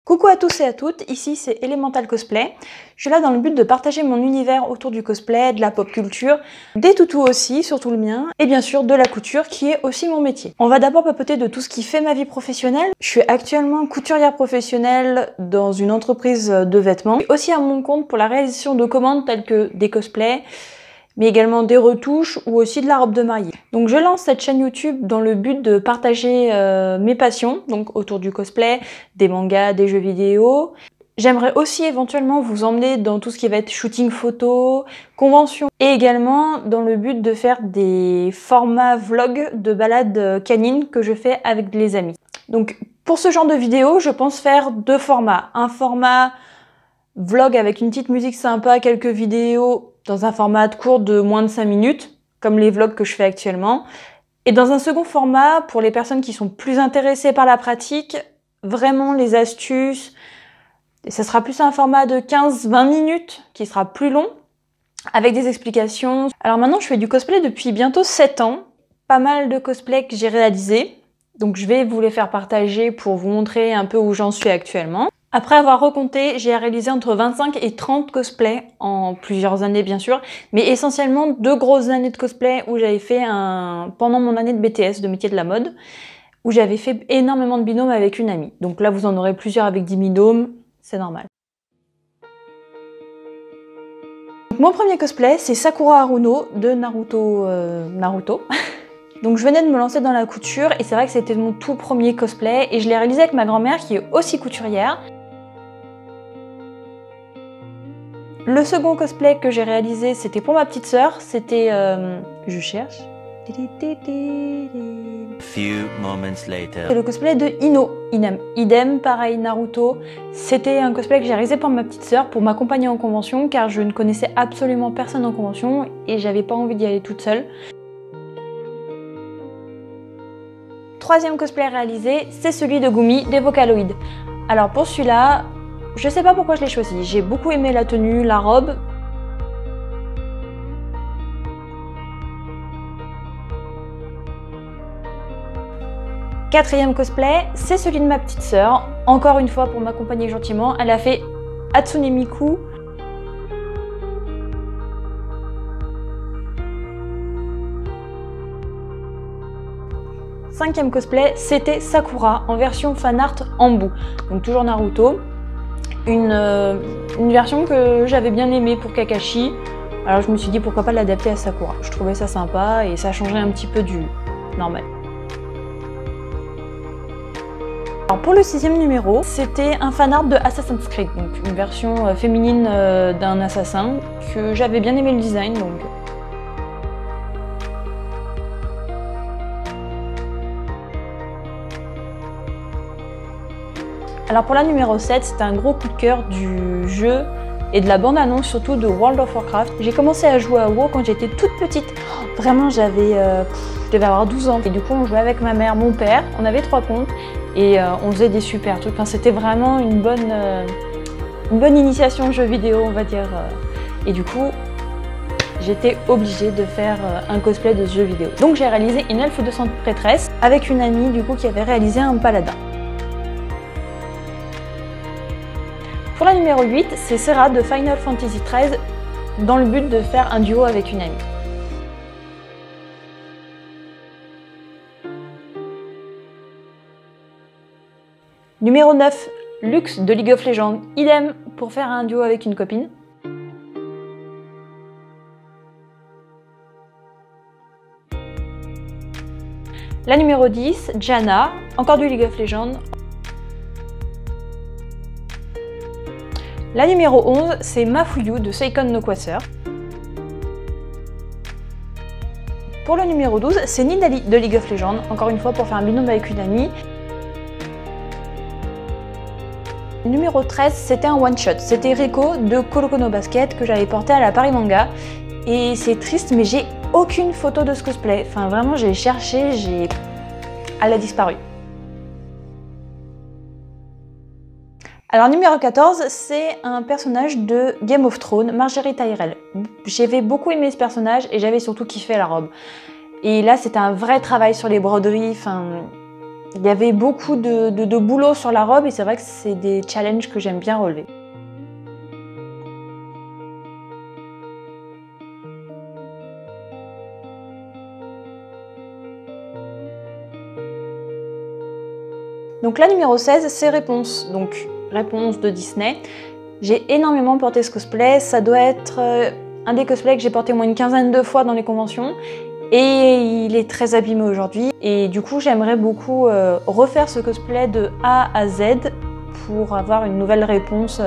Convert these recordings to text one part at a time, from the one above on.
Coucou à tous et à toutes, ici c'est Elemental Cosplay. Je suis là dans le but de partager mon univers autour du cosplay, de la pop culture, des toutous aussi, surtout le mien, et bien sûr de la couture qui est aussi mon métier. On va d'abord papoter de tout ce qui fait ma vie professionnelle. Je suis actuellement couturière professionnelle dans une entreprise de vêtements, et aussi à mon compte pour la réalisation de commandes telles que des cosplays, mais également des retouches ou aussi de la robe de mariée. Donc je lance cette chaîne YouTube dans le but de partager mes passions, donc autour du cosplay, des mangas, des jeux vidéo. J'aimerais aussi éventuellement vous emmener dans tout ce qui va être shooting photo, convention, et également dans le but de faire des formats vlog de balades canines que je fais avec les amis. Donc pour ce genre de vidéo, je pense faire deux formats. Un format vlog avec une petite musique sympa, quelques vidéos dans un format court de moins de 5 minutes, comme les vlogs que je fais actuellement. Et dans un second format, pour les personnes qui sont plus intéressées par la pratique, vraiment les astuces. Et ça sera plus un format de 15-20 minutes, qui sera plus long, avec des explications. Alors maintenant, je fais du cosplay depuis bientôt 7 ans. Pas mal de cosplays que j'ai réalisés. Donc je vais vous les faire partager pour vous montrer un peu où j'en suis actuellement. Après avoir recompté, j'ai réalisé entre 25 et 30 cosplays en plusieurs années bien sûr, mais essentiellement 2 grosses années de cosplay où j'avais fait pendant mon année de BTS, de métier de la mode, où j'avais fait énormément de binômes avec une amie. Donc là vous en aurez plusieurs avec 10 binômes, c'est normal. Mon premier cosplay, c'est Sakura Haruno de Naruto. Donc je venais de me lancer dans la couture et c'est vrai que c'était mon tout premier cosplay et je l'ai réalisé avec ma grand-mère qui est aussi couturière. Le second cosplay que j'ai réalisé, c'était pour ma petite sœur, c'était... je cherche... C'est le cosplay de Ino, idem, pareil Naruto. C'était un cosplay que j'ai réalisé pour ma petite sœur pour m'accompagner en convention car je ne connaissais absolument personne en convention et j'avais pas envie d'y aller toute seule. Troisième cosplay réalisé, c'est celui de Gumi des Vocaloid. Alors pour celui-là, je sais pas pourquoi je l'ai choisi. J'ai beaucoup aimé la tenue, la robe. Quatrième cosplay, c'est celui de ma petite sœur. Encore une fois pour m'accompagner gentiment, elle a fait Hatsune Miku. Cinquième cosplay, c'était Sakura en version fanart Ambu, donc toujours Naruto. Une version que j'avais bien aimée pour Kakashi, alors je me suis dit pourquoi pas l'adapter à Sakura. Je trouvais ça sympa et ça changeait un petit peu du normal. Alors pour le 6e numéro, c'était un fanart de Assassin's Creed, donc une version féminine d'un assassin que j'avais bien aimé le design. Donc. Alors pour la numéro 7, c'était un gros coup de cœur du jeu et de la bande-annonce surtout de World of Warcraft. J'ai commencé à jouer à WoW quand j'étais toute petite. Vraiment, je devais avoir 12 ans. Et du coup, on jouait avec ma mère, mon père, on avait 3 comptes et on faisait des super trucs. Enfin, c'était vraiment une bonne initiation aux jeux vidéo, on va dire. Et du coup, j'étais obligée de faire un cosplay de ce jeu vidéo. Donc j'ai réalisé une elfe de sang prêtresse avec une amie du coup qui avait réalisé un paladin. Pour la numéro 8, c'est Serah de Final Fantasy XIII dans le but de faire un duo avec une amie. Numéro 9, Lux de League of Legends, idem pour faire un duo avec une copine. La numéro 10, Janna, encore du League of Legends. La numéro 11, c'est Mafuyu de Seikon no Quasar. Pour le numéro 12, c'est Nidalee de League of Legends, encore une fois pour faire un binôme avec une amie. Numéro 13, c'était un one-shot, c'était Riko de Kuroko no Basket que j'avais porté à la Paris Manga. Et c'est triste, mais j'ai aucune photo de ce cosplay. Enfin vraiment, j'ai cherché, elle a disparu. Alors numéro 14, c'est un personnage de Game of Thrones, Margaery Tyrell. J'avais beaucoup aimé ce personnage et j'avais surtout kiffé la robe. Et là, c'était un vrai travail sur les broderies, enfin, Il y avait beaucoup de boulot sur la robe et c'est vrai que c'est des challenges que j'aime bien relever. Donc la numéro 16, c'est Réponse. Donc Réponse de Disney. J'ai énormément porté ce cosplay. Ça doit être un des cosplays que j'ai porté au moins une quinzaine de fois dans les conventions. Et il est très abîmé aujourd'hui. Et du coup, j'aimerais beaucoup refaire ce cosplay de A à Z pour avoir une nouvelle réponse.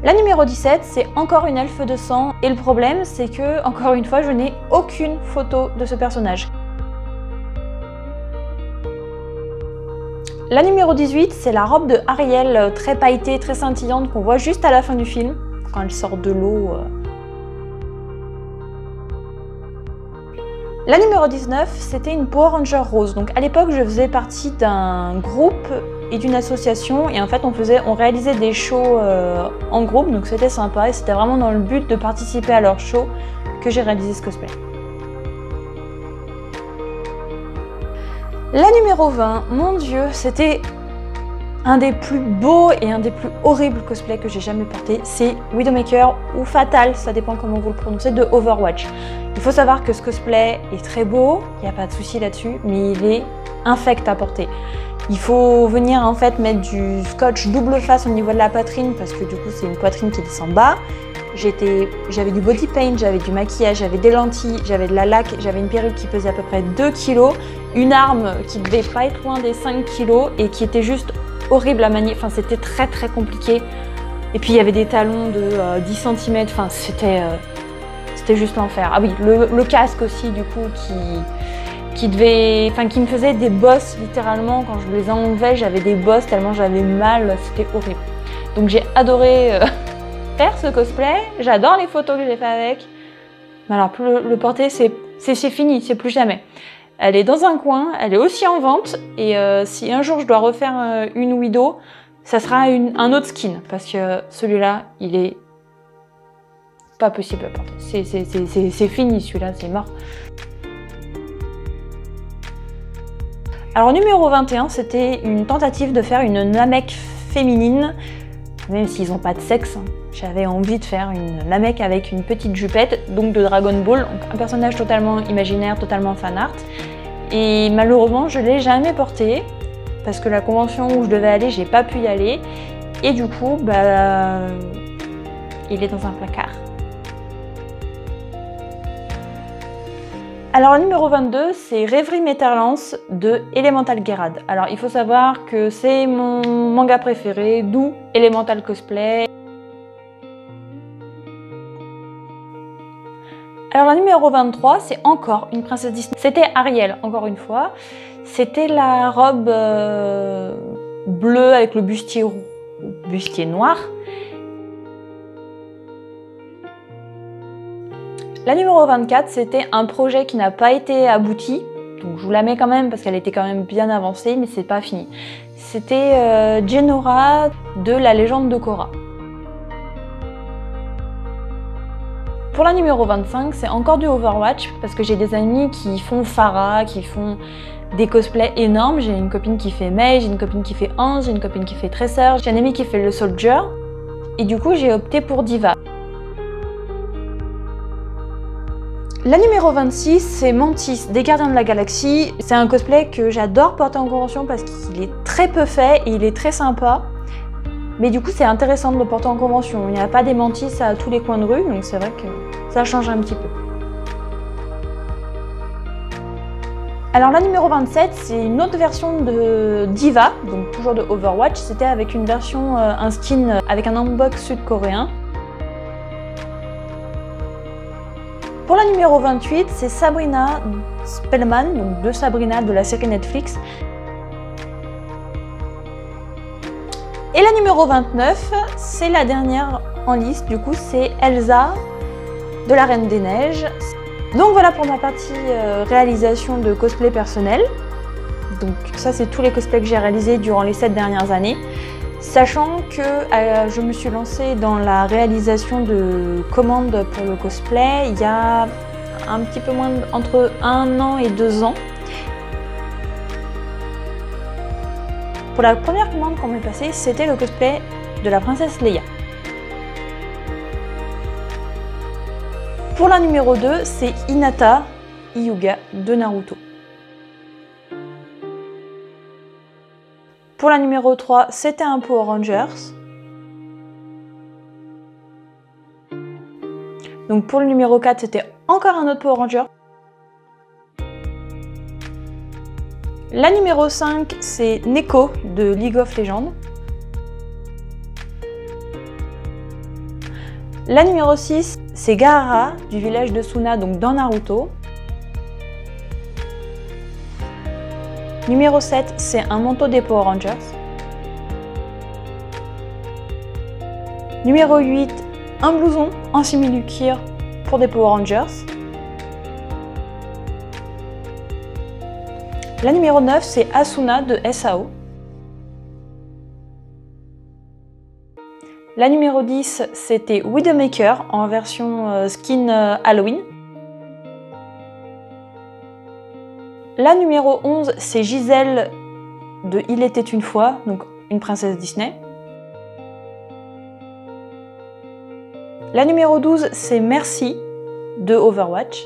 La numéro 17, c'est encore une elfe de sang. Et le problème, c'est que, encore une fois, je n'ai aucune photo de ce personnage. La numéro 18, c'est la robe de Ariel, très pailletée, très scintillante, qu'on voit juste à la fin du film, quand elle sort de l'eau. La numéro 19, c'était une Power Ranger rose. Donc à l'époque, je faisais partie d'un groupe et d'une association, et en fait, on réalisait des shows en groupe, donc c'était sympa, et c'était vraiment dans le but de participer à leur show que j'ai réalisé ce cosplay. La numéro 20, mon Dieu, c'était un des plus beaux et un des plus horribles cosplays que j'ai jamais porté. C'est Widowmaker ou Fatal, ça dépend comment vous le prononcez, de Overwatch. Il faut savoir que ce cosplay est très beau, il n'y a pas de souci là-dessus, mais il est infect à porter. Il faut venir en fait mettre du scotch double face au niveau de la poitrine parce que du coup c'est une poitrine qui descend bas. J'avais du body paint, j'avais du maquillage, j'avais des lentilles, j'avais de la laque, j'avais une perruque qui pesait à peu près 2 kg, une arme qui devait pas être loin des 5 kg et qui était juste horrible à manier, enfin c'était très très compliqué. Et puis il y avait des talons de 10 cm, enfin c'était juste l'enfer. Ah oui, le casque aussi du coup qui me faisait des bosses littéralement, quand je les enlevais j'avais des bosses tellement j'avais mal, c'était horrible. Donc j'ai adoré faire ce cosplay, j'adore les photos que j'ai fait avec, mais alors le porter c'est fini, c'est plus jamais. Elle est dans un coin, elle est aussi en vente, et si un jour je dois refaire une Widow, ça sera un autre skin, parce que celui-là, il est pas possible à porter. C'est fini celui-là, c'est mort. Alors numéro 21, c'était une tentative de faire une Namek féminine, même s'ils n'ont pas de sexe. J'avais envie de faire une Namek avec une petite jupette, donc de Dragon Ball, donc un personnage totalement imaginaire, totalement fan art. Et malheureusement, je ne l'ai jamais porté, parce que la convention où je devais aller, j'ai pas pu y aller. Et du coup, il est dans un placard. Alors, le numéro 22, c'est Rêverie Métalance de Elemental Gerad. Alors, il faut savoir que c'est mon manga préféré, d'où Elemental Cosplay. Alors la numéro 23, c'est encore une princesse Disney. C'était Ariel, encore une fois. C'était la robe bleue avec le bustier noir. La numéro 24, c'était un projet qui n'a pas été abouti. Donc je vous la mets quand même parce qu'elle était quand même bien avancée, mais c'est pas fini. C'était Jenora de la légende de Korra. Pour la numéro 25, c'est encore du Overwatch parce que j'ai des amis qui font Pharah, qui font des cosplays énormes. J'ai une copine qui fait Mei, j'ai une copine qui fait Ange, j'ai une copine qui fait Tracer, j'ai un ami qui fait le Soldier. Et du coup, j'ai opté pour Diva. La numéro 26, c'est Mantis des Gardiens de la Galaxie. C'est un cosplay que j'adore porter en convention parce qu'il est très peu fait et il est très sympa. Mais du coup, c'est intéressant de le porter en convention. Il n'y a pas des Mantis à tous les coins de rue, donc c'est vrai que ça change un petit peu. Alors la numéro 27, c'est une autre version de Diva, donc toujours de Overwatch. C'était avec une version, un skin avec un hanbok sud-coréen. Pour la numéro 28, c'est Sabrina Spellman, donc de Sabrina de la série Netflix. Et la numéro 29, c'est la dernière en liste, du coup c'est Elsa de la Reine des Neiges. Donc voilà pour ma partie réalisation de cosplay personnel. Donc ça c'est tous les cosplays que j'ai réalisés durant les 7 dernières années. Sachant que je me suis lancée dans la réalisation de commandes pour le cosplay il y a un petit peu moins entre 1 an et 2 ans. Pour la première commande qu'on m'est passée, c'était le cosplay de la princesse Leia. Pour la numéro 2, c'est Hinata Hyuga de Naruto. Pour la numéro 3, c'était un Power Rangers. Donc pour le numéro 4, c'était encore un autre Power Ranger. La numéro 5, c'est Neko de League of Legends. La numéro 6, c'est Gaara du village de Suna, donc dans Naruto. Numéro 7, c'est un manteau des Power Rangers. Numéro 8, un blouson en simili-cuir pour des Power Rangers. La numéro 9, c'est Asuna de SAO. La numéro 10, c'était Widowmaker en version skin Halloween. La numéro 11, c'est Giselle de Il était une fois, donc une princesse Disney. La numéro 12, c'est Mercy de Overwatch.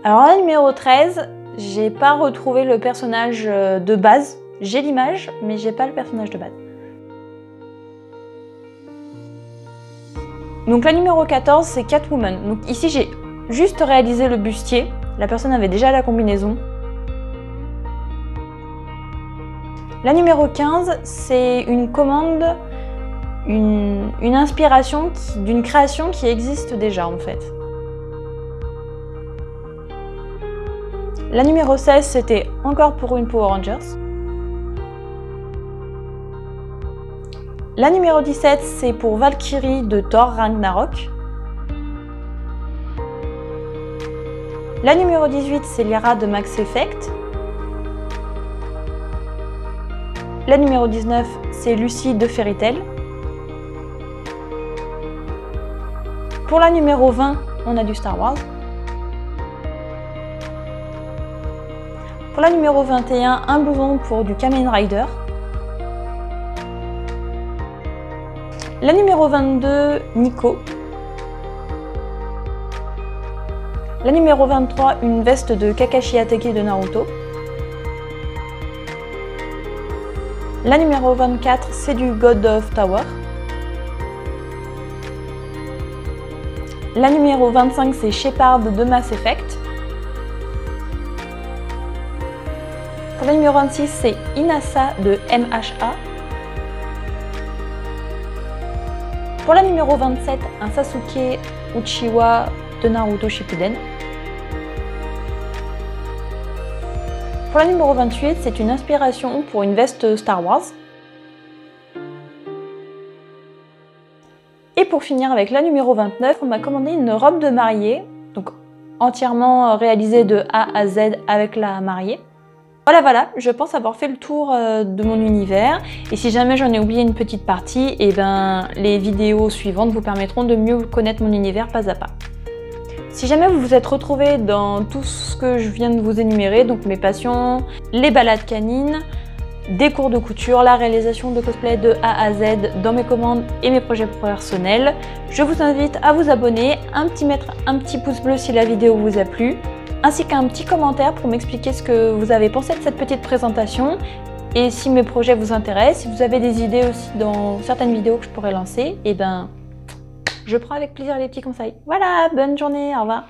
Alors la numéro 13, j'ai pas retrouvé le personnage de base. J'ai l'image, mais j'ai pas le personnage de base. Donc la numéro 14, c'est Catwoman. Donc ici, j'ai juste réalisé le bustier. La personne avait déjà la combinaison. La numéro 15, c'est une commande, une inspiration d'une création qui existe déjà en fait. La numéro 16, c'était encore pour une Power Rangers. La numéro 17, c'est pour Valkyrie de Thor Ragnarok. La numéro 18, c'est Lyra de Max Effect. La numéro 19, c'est Lucie de Fairy Tail. Pour la numéro 20, on a du Star Wars. Pour la numéro 21, un blouson pour du Kamen Rider. La numéro 22, Nico. La numéro 23, une veste de Kakashi Hatake de Naruto. La numéro 24, c'est du God of Tower. La numéro 25, c'est Shepard de Mass Effect. Pour la numéro 26, c'est Inasa de MHA. Pour la numéro 27, un Sasuke Uchiwa de Naruto Shippuden. Pour la numéro 28, c'est une inspiration pour une veste Star Wars. Et pour finir avec la numéro 29, on m'a commandé une robe de mariée, donc entièrement réalisée de A à Z avec la mariée. Voilà, je pense avoir fait le tour de mon univers. Et si jamais j'en ai oublié une petite partie, et ben les vidéos suivantes vous permettront de mieux connaître mon univers pas à pas. Si jamais vous vous êtes retrouvés dans tout ce que je viens de vous énumérer, donc mes passions, les balades canines, des cours de couture, la réalisation de cosplay de A à Z dans mes commandes et mes projets personnels, je vous invite à vous abonner, mettre un petit pouce bleu si la vidéo vous a plu, ainsi qu'un petit commentaire pour m'expliquer ce que vous avez pensé de cette petite présentation et si mes projets vous intéressent, si vous avez des idées aussi dans certaines vidéos que je pourrais lancer, et ben je prends avec plaisir les petits conseils. Voilà, bonne journée, au revoir.